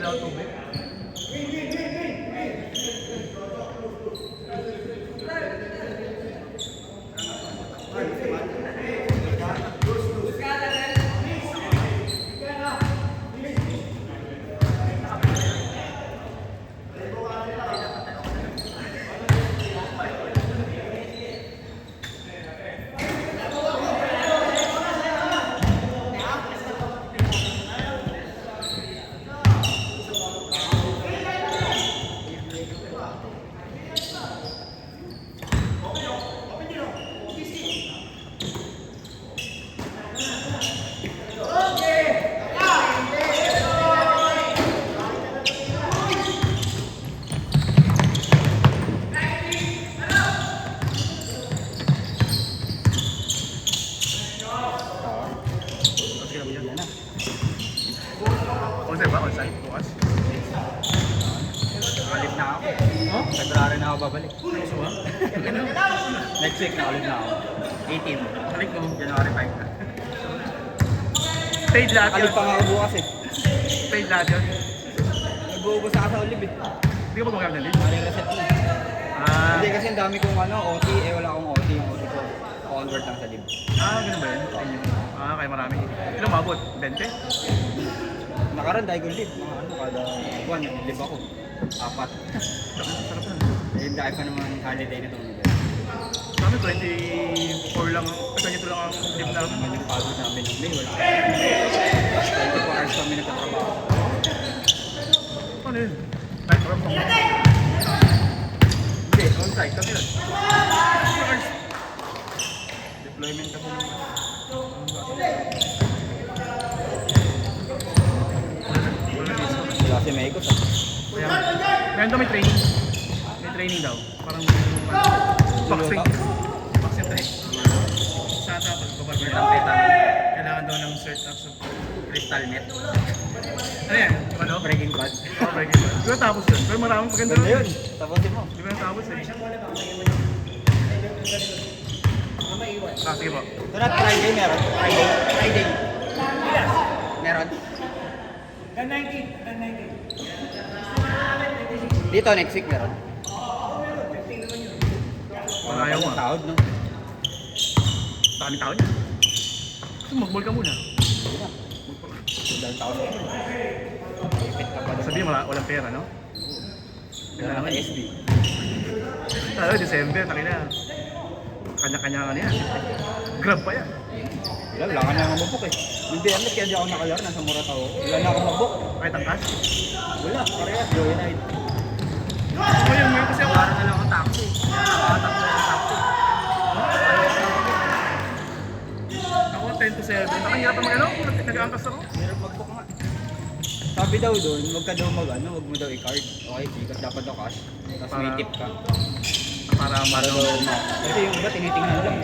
daw tubig. Onside ba? Onside? Bukas? Nakalit na ako. Oh? February na ako babalik. Gusto ba? Next week nakalit na ako. 18. Balik ko. January 5 na. Paid lahat Nakalit yun. pa nga ako bukas eh. Paid lahat yun. Nag-uubos ako sa Olive eh. Hindi ka ba gumagamit ng leave? Maling reset na. Hindi kasi ang dami kong OT eh wala akong OT. Yung OT ko convert lang sa live. Ganun ba yun? Kaya marami. Ilang mabot? 20? Nakaraan dahil ko live. Mga kada buwan live ako. 4. Sarap na. Eh dahil pa naman holiday na itong Kami 24 lang. Ganito lang ang leave namin. naman yung pagod namin ng May. Wala. 24 hours kami nagtatrabaho. Ano yun? Night work mo. Hindi, on-site kami yun. Hours. Deployment kasi naman. Wala si Meiko sa. Kaya, ngayon daw may training. May training daw. Parang boxing. Boxing training. Sa tapos, babarber lang. Kailangan daw ng cert up sa Crystal Net. ano yan? Ano? Breaking Bad. Breaking Bad. Di ba tapos yun? Pero maraming maganda Ganda yun. Tapusin mo. Di ba natapos eh? Sige po. Ito na, Friday meron. Friday. Meron. Dito, next week meron. Wala ayaw mo. Sahod, no? Daming tao niya. Gusto mo, mag-ball ka muna. Sige na. Dahil taon na yun. Ipit ka pa doon. Sabihin walang pera, no? Kaya naman SB. Talo, December, takina. Kanya-kanya ka niya. Grab pa yan. Wala ka na nga mabuk eh. Hindi, alam kaya di ako nakalar. Nasa Muratao. Wala na ako mabuk. Kahit ang cash. Wala, parehas. Joyride. So yun, ngayon kasi ako. Para na lang ako taxi. Nakatakbo ako taxi. Ako 10 to 7. Nakahirapan mag ano? Nag-aangkas ako. Meron mag-book nga. Sabi daw doon, wag ka daw wag mo daw i-card. Okay, because dapat daw cash. Tapos may Para- tip ka. Para Para daw kasi yung iba tinitingnan lang.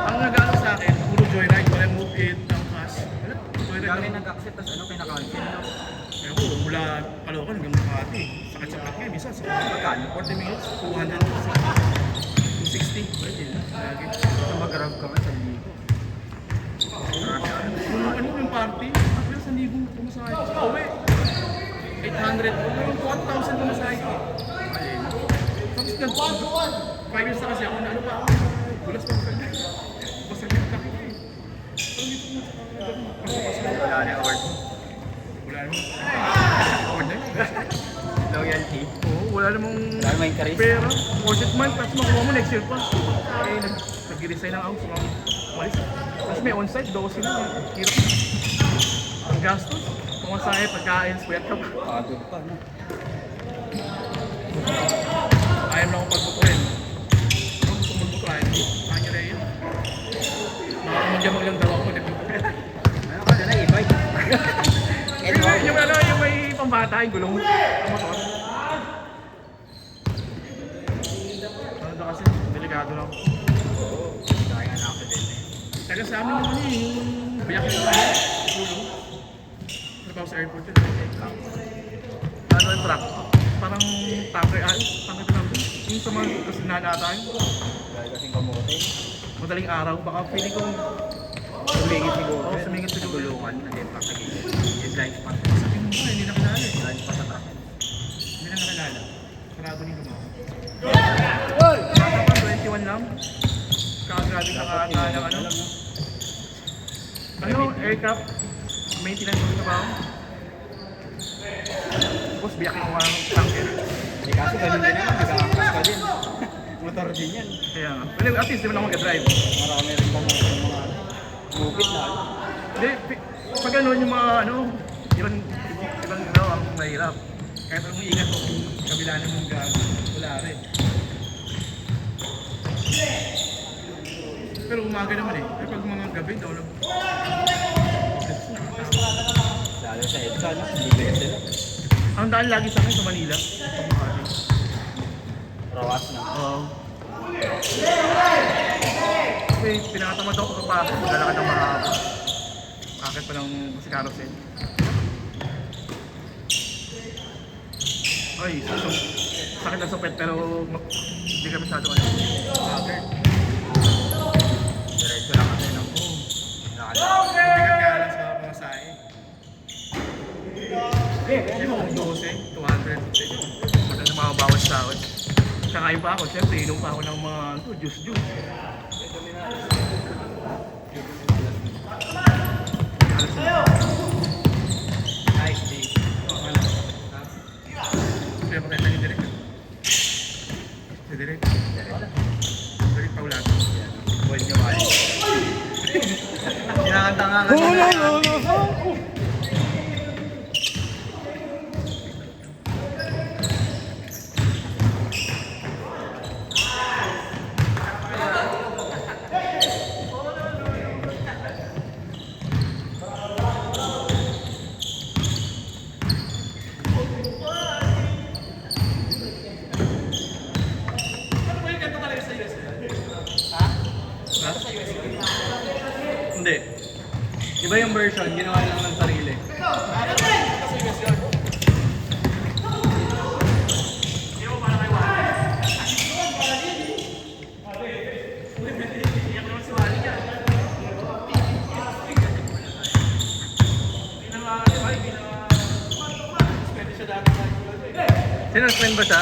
Ang nag-ano sa akin, puro joyride, wala move it, ang cash. Wala, joyride Kami lang. nag-accept, tapos ano, pinaka-cancel no? Kaya ako, mula Caloocan hanggang Makati. Sakit sa pack minsan. Sa Magkano? 40 minutes, 200, 260. Pwede na. Lagi. Ito mag-grab ka nga sa ligo. Ano yung party? Ako yung 1,000 pumasahe ko. Pauwi. 800. Yung 1,000 pumasahe ko. Ayun. Tapos nag 5 years na kasi ako na ano pa ako. Gulas pa ako. Basta yung takip eh. Parang dito mo sa Wala na award. wala namang award na yun. Loyalty. Oo, wala namang Wala namang interest. pera. Budget month, tapos makuha mo next year pa. Eh, nag-resign lang ako sa mga malis. Tapos may on-site, 12 na. Hirap. Ang gastos. Pumasahe, pagkain, sweat ka pa. Pagod pa, no? Ayaw lang akong pagbukuhin. Kung gusto magbukuhin, kanya na yun. Makakamangyamag lang daw ako, nagbukuhin. Ano ka na, e-bike? Yung ano, yung may pambata, yung gulong. Ang motor. Ano daw kasi, delikado lang. Kaya nga na-accident eh. Taga sa amin naman eh, yung biyak yung gulong. Trabaho sa airport yun. Ano yung truck? Parang tanker, tanker na lang. Yung sa mga kasi nanatayin. Dahil kasing kamote. Madaling araw, baka feeling ko Sumingit siguro. Oo, sumingit siguro. Sa gulungan. Hindi pa sa gilid. Yung blind spot. masakit. traveling mo. Goal! Nasa 21 lang. Kakagrabe sa kata ng ano. Ano, aircraft, maintenance mo sa baho. Tapos biyak ng mga tanker. Eh kaso ganun din naman, nag-aangkas ka din. Motor din yan. Kaya nga. Well, at least di mo lang mag-drive. Marami rin pang mga gupit na ano. Hindi, pag ano yung mga ano, ibang ang mahirap. Kahit anong iingat mo kung kabila na mong gago, wala rin. Pero umaga naman eh. Pero pag mga gabi, daw lang. Lalo sa EDSA, no? Hindi kaya sila. Ang daan lagi sa akin sa Manila. Pag Makati. Rawas na. Oo. Kasi pinakatamad ako kapapasok, maglalakad ng mahaba. Akit pa ng si carousel. Ay, sakit ng supet pero hindi kami masyado ano. Hacker. Diretso lang kasi ng Bigat nga lang sa pamasahe. Yung mga 12, 200. Maganda mga bawat sahod. Kakain pa ako, syempre inom pa ako ng mga juice. nice day. Kaya pakita niyo direct. Direct. Direct pa ulat. Ball nyo mali. Kinakanta nga nga. Ha? Hindi. Iba yung version, ginawa lang ng sarili. Sinuspend ba siya?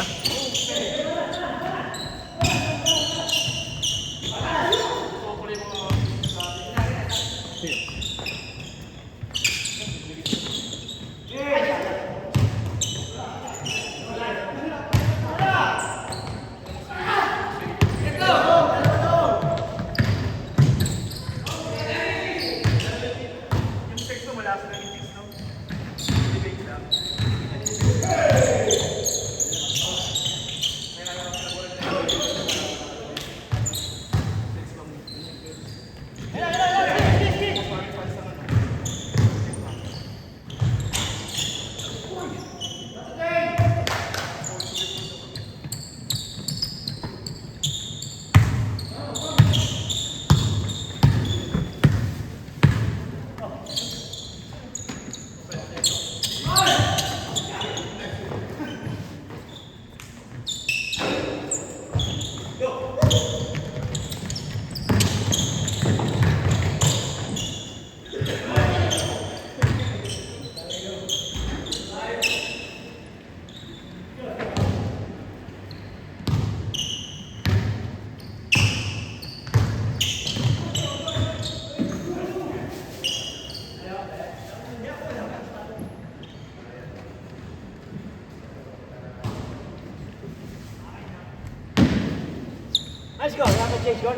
Let's go, rapid chase, go.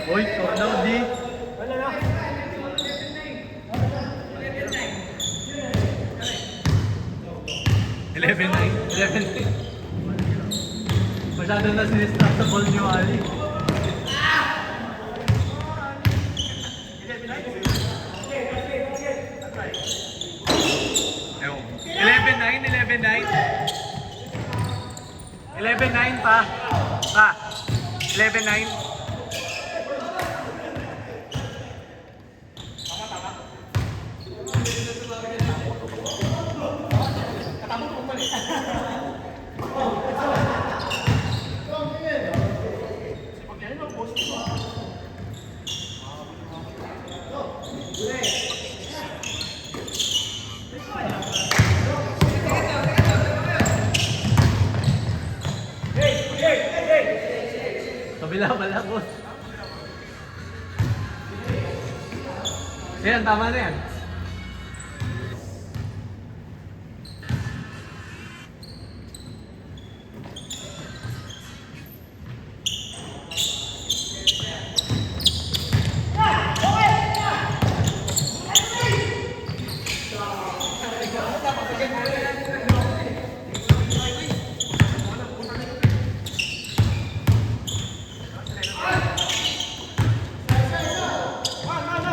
Uy, daw di. Wala na. Eleven nine. Masyado na sinistrap sa ball niyo, Ali. Ewan. 11-9. 11-9 pa. 11-9. Kabila pala, boss. Ayan, tama na yan.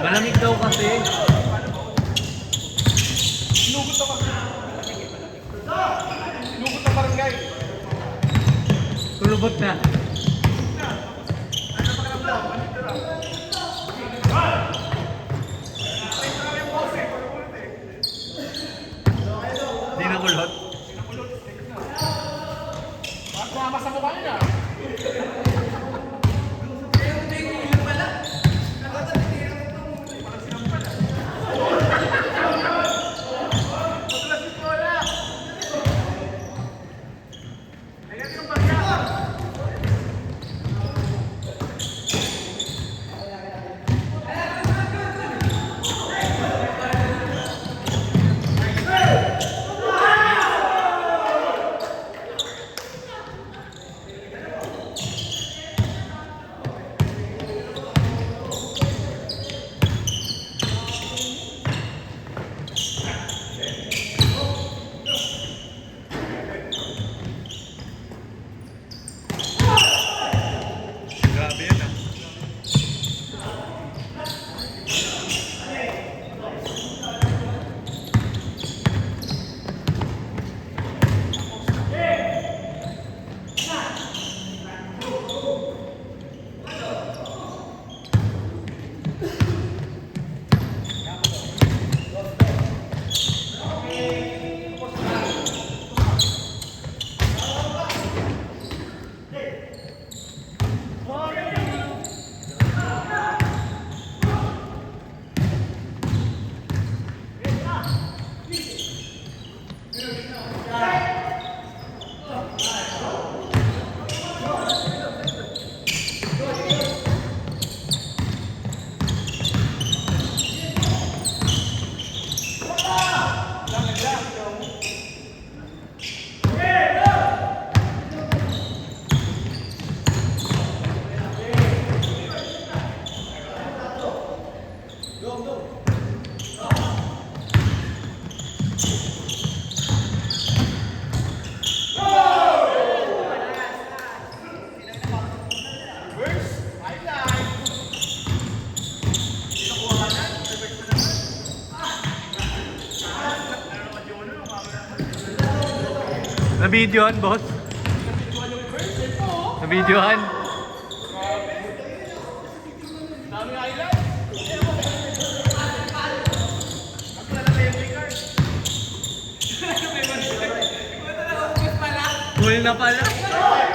Malamig daw kasi. Kulubot na. Di na kulot. Mama sa mukha niya. Grabe yan ah. Na-videohan, boss. Na-videohan. Daming highlight. Full na pala.